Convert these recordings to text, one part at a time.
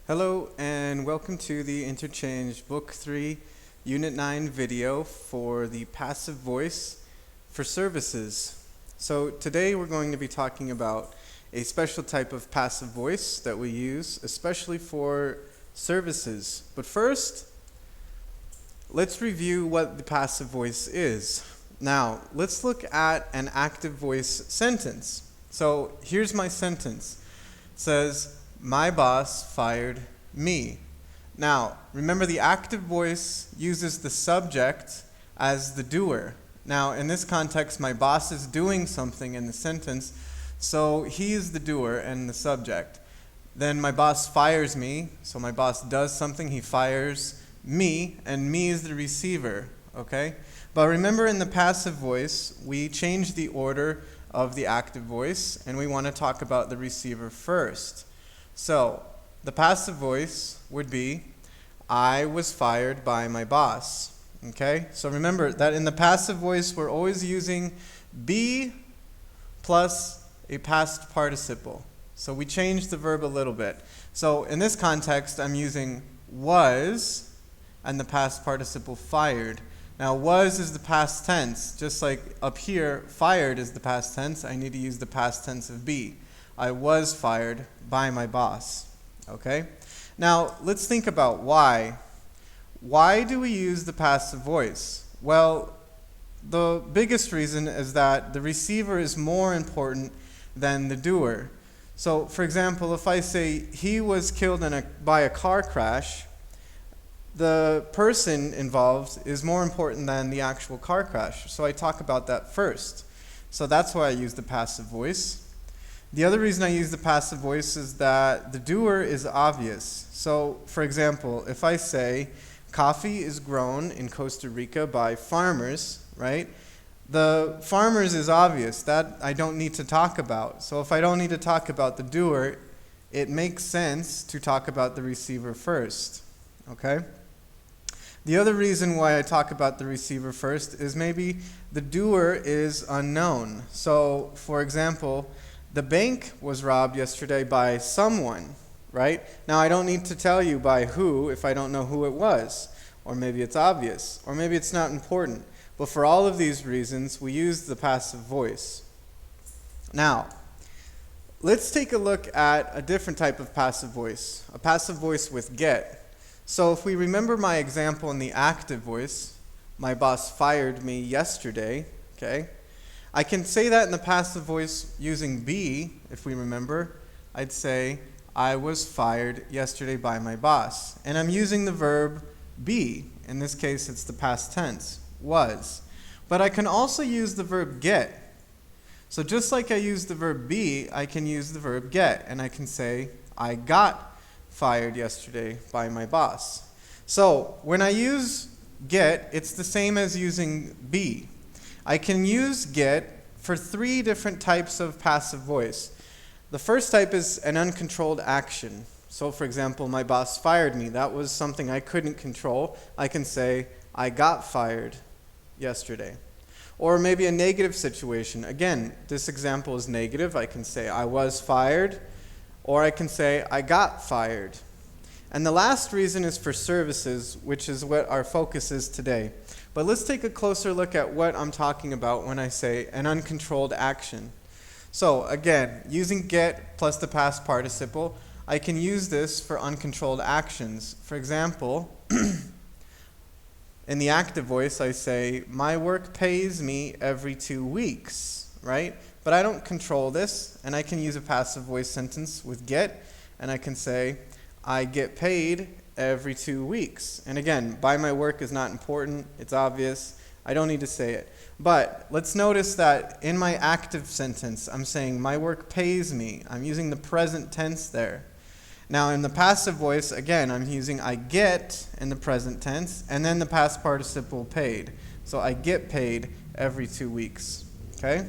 Hello and welcome to the Interchange Book 3 Unit 9 video for the passive voice for services. So today we're going to be talking about a special type of passive voice that we use especially for services. But first, let's review what the passive voice is. Now, let's look at an active voice sentence. So here's my sentence. It says, "My boss fired me." Now, remember the active voice uses the subject as the doer. Now, in this context, my boss is doing something in the sentence, so he is the doer and the subject. Then my boss fires me, so my boss does something, he fires me, and me is the receiver, okay? But remember in the passive voice, we change the order of the active voice, and we want to talk about the receiver first. So, the passive voice would be, I was fired by my boss. Okay? So remember that in the passive voice, we're always using be plus a past participle. So we change the verb a little bit. So in this context, I'm using was and the past participle fired. Now, was is the past tense. Just like up here, fired is the past tense. I need to use the past tense of be. I was fired by my boss. Okay? Now, let's think about why. Why do we use the passive voice? Well, the biggest reason is that the receiver is more important than the doer. So, for example, if I say he was killed by a car crash, the person involved is more important than the actual car crash. So I talk about that first. So that's why I use the passive voice. The other reason I use the passive voice is that the doer is obvious. So, for example, if I say coffee is grown in Costa Rica by farmers, right? The farmers is obvious. That I don't need to talk about. So if I don't need to talk about the doer, it makes sense to talk about the receiver first. Okay? The other reason why I talk about the receiver first is maybe the doer is unknown. So, for example, the bank was robbed yesterday by someone, right? Now, I don't need to tell you by who if I don't know who it was. Or maybe it's obvious. Or maybe it's not important. But for all of these reasons, we use the passive voice. Now, let's take a look at a different type of passive voice. A passive voice with get. So if we remember my example in the active voice, my boss fired me yesterday, okay? I can say that in the passive voice using be, if we remember. I'd say, I was fired yesterday by my boss. And I'm using the verb be. In this case, it's the past tense, was. But I can also use the verb get. So just like I use the verb be, I can use the verb get. And I can say, I got fired yesterday by my boss. So when I use get, it's the same as using be. I can use get for three different types of passive voice. The first type is an uncontrolled action. So for example, my boss fired me. That was something I couldn't control. I can say, I got fired yesterday. Or maybe a negative situation. Again, this example is negative. I can say, I was fired. Or I can say, I got fired. And the last reason is for services, which is what our focus is today. But let's take a closer look at what I'm talking about when I say an uncontrolled action. So again, using get plus the past participle, I can use this for uncontrolled actions. For example, in the active voice, I say, my work pays me every 2 weeks, right? But I don't control this, and I can use a passive voice sentence with get, and I can say, I get paid every 2 weeks. And again, by my work is not important, it's obvious, I don't need to say it. But let's notice that in my active sentence, I'm saying, my work pays me. I'm using the present tense there. Now in the passive voice, again, I'm using I get in the present tense, and then the past participle paid. So I get paid every 2 weeks, okay?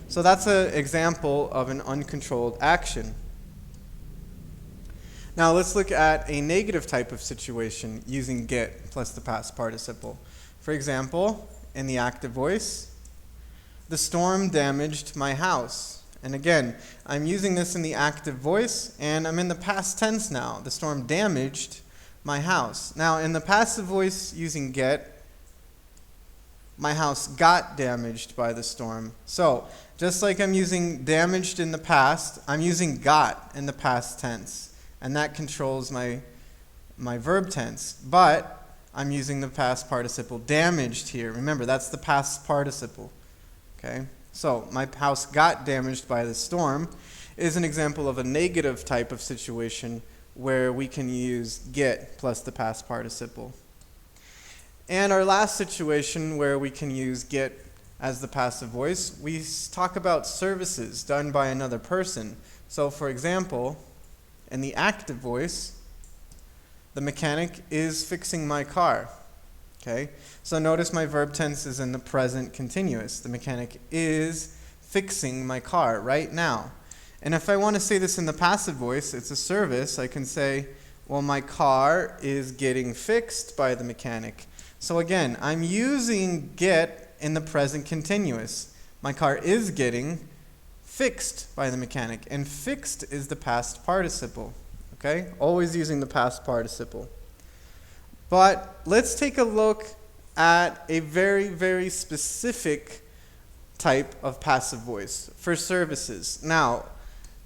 So that's an example of an uncontrolled action. Now let's look at a negative type of situation using get plus the past participle. For example, in the active voice, the storm damaged my house. And again, I'm using this in the active voice, and I'm in the past tense now. The storm damaged my house. Now, in the passive voice using get, my house got damaged by the storm. So, just like I'm using damaged in the past, I'm using got in the past tense. And that controls my verb tense. But I'm using the past participle damaged here. Remember, that's the past participle. Okay? So, my house got damaged by the storm is an example of a negative type of situation where we can use get plus the past participle. And our last situation where we can use get as the passive voice, we talk about services done by another person. So, for example, in the active voice, the mechanic is fixing my car. Okay? So notice my verb tense is in the present continuous. The mechanic is fixing my car right now. And if I want to say this in the passive voice, it's a service. I can say, well, my car is getting fixed by the mechanic. So again, I'm using get in the present continuous. My car is getting fixed by the mechanic. And fixed is the past participle. Okay? Always using the past participle. But let's take a look at a very, very specific type of passive voice for services. Now,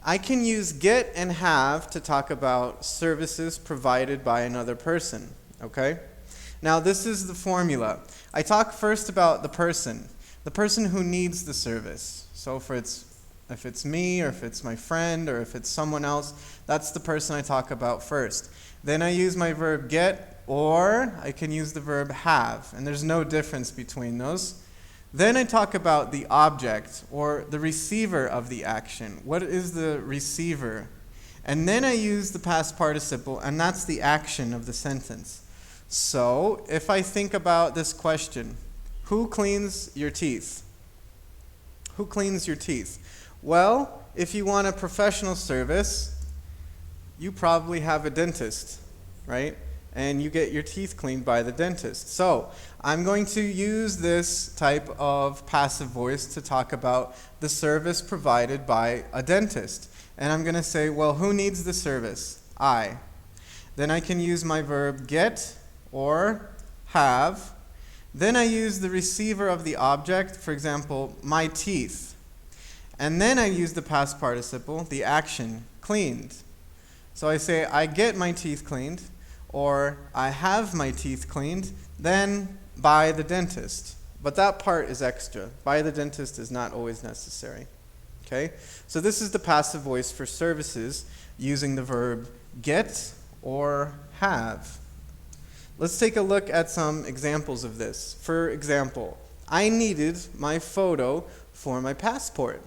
I can use get and have to talk about services provided by another person. Okay? Now, this is the formula. I talk first about the person who needs the service. So if it's me, or if it's my friend, or if it's someone else, that's the person I talk about first. Then I use my verb get, or I can use the verb have, and there's no difference between those. Then I talk about the object, or the receiver of the action. What is the receiver? And then I use the past participle, and that's the action of the sentence. So, if I think about this question, who cleans your teeth? Who cleans your teeth? Well, if you want a professional service, you probably have a dentist, right? And you get your teeth cleaned by the dentist. So, I'm going to use this type of passive voice to talk about the service provided by a dentist. And I'm going to say, well, who needs the service? I. Then I can use my verb get or have. Then I use the receiver of the object, for example, my teeth. And then I use the past participle, the action, cleaned. So I say, I get my teeth cleaned, or I have my teeth cleaned, then by the dentist. But that part is extra. By the dentist is not always necessary. Okay? So this is the passive voice for services using the verb get or have. Let's take a look at some examples of this. For example, I needed my photo for my passport.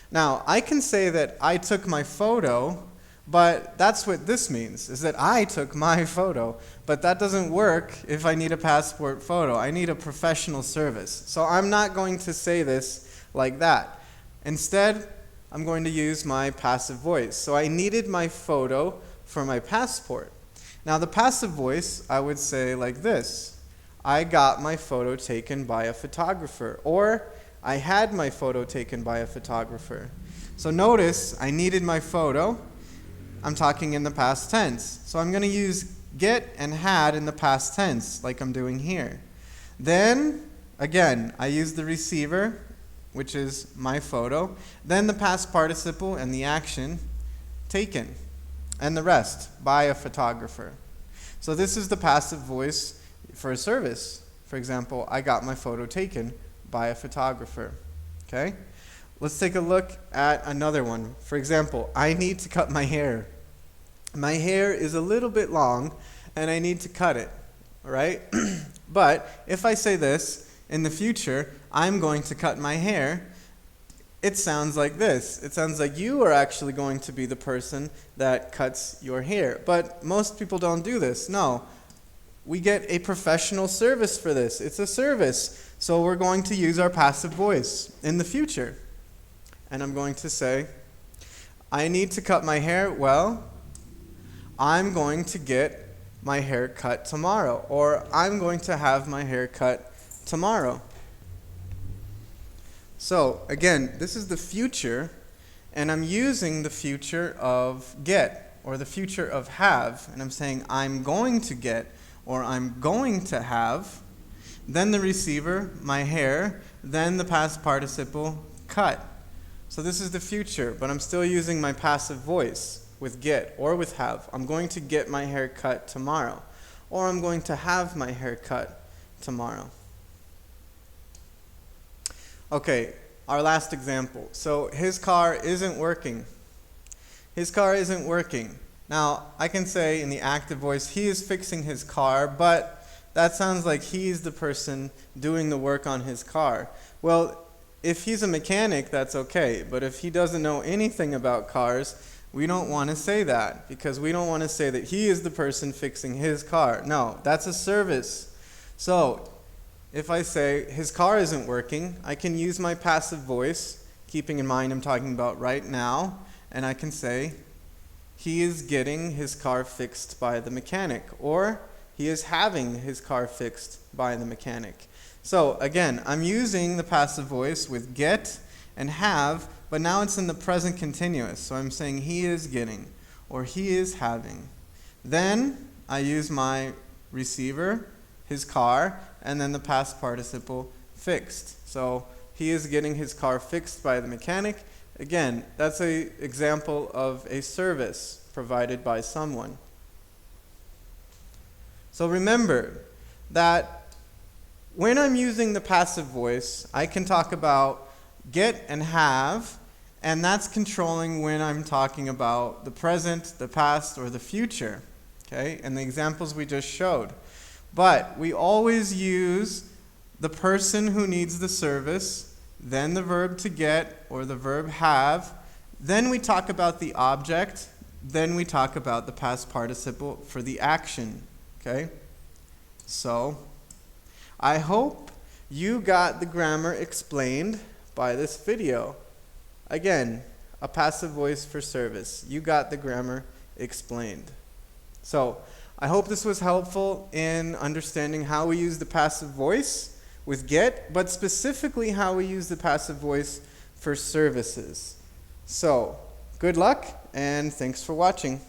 Now, I can say that I took my photo, but that's what this means, is that I took my photo. But that doesn't work if I need a passport photo. I need a professional service. So I'm not going to say this like that. Instead, I'm going to use my passive voice. So I needed my photo for my passport. Now, the passive voice, I would say like this. I got my photo taken by a photographer. Or, I had my photo taken by a photographer. So notice, I needed my photo. I'm talking in the past tense. So I'm going to use get and had in the past tense, like I'm doing here. Then, again, I use the receiver, which is my photo. Then the past participle and the action, taken. And the rest, by a photographer. So this is the passive voice for a service. For example, I got my photo taken by a photographer. Okay? Let's take a look at another one. For example, I need to cut my hair. My hair is a little bit long, and I need to cut it. All right? But if I say this, in the future, I'm going to cut my hair, it sounds like this. It sounds like you are actually going to be the person that cuts your hair. But most people don't do this. No. We get a professional service for this. It's a service. So we're going to use our passive voice in the future. And I'm going to say, I need to cut my hair. Well, I'm going to get my hair cut tomorrow. Or I'm going to have my hair cut tomorrow. So again, this is the future, and I'm using the future of get, or the future of have, and I'm saying I'm going to get, or I'm going to have, then the receiver, my hair, then the past participle, cut. So this is the future, but I'm still using my passive voice with get or with have. I'm going to get my hair cut tomorrow, or I'm going to have my hair cut tomorrow. Okay, our last example. So his car isn't working. His car isn't working. Now, I can say in the active voice, he is fixing his car, but that sounds like he's the person doing the work on his car. Well, if he's a mechanic, that's okay, but if he doesn't know anything about cars, we don't want to say that, because we don't want to say that he is the person fixing his car. No, that's a service. So, if I say his car isn't working, I can use my passive voice, keeping in mind I'm talking about right now, and I can say he is getting his car fixed by the mechanic, or he is having his car fixed by the mechanic. So again, I'm using the passive voice with get and have, but now it's in the present continuous. So I'm saying he is getting, or he is having. Then I use my receiver, his car, and then the past participle fixed. So he is getting his car fixed by the mechanic. Again, that's an example of a service provided by someone. So remember that when I'm using the passive voice, I can talk about get and have, and that's controlling when I'm talking about the present, the past, or the future, okay, and the examples we just showed. But we always use the person who needs the service, then the verb to get, or the verb have, then we talk about the object, then we talk about the past participle for the action, okay? So, I hope you got the grammar explained by this video. Again, a passive voice for service. You got the grammar explained. So, I hope this was helpful in understanding how we use the passive voice with get, but specifically how we use the passive voice for services. So, good luck, and thanks for watching.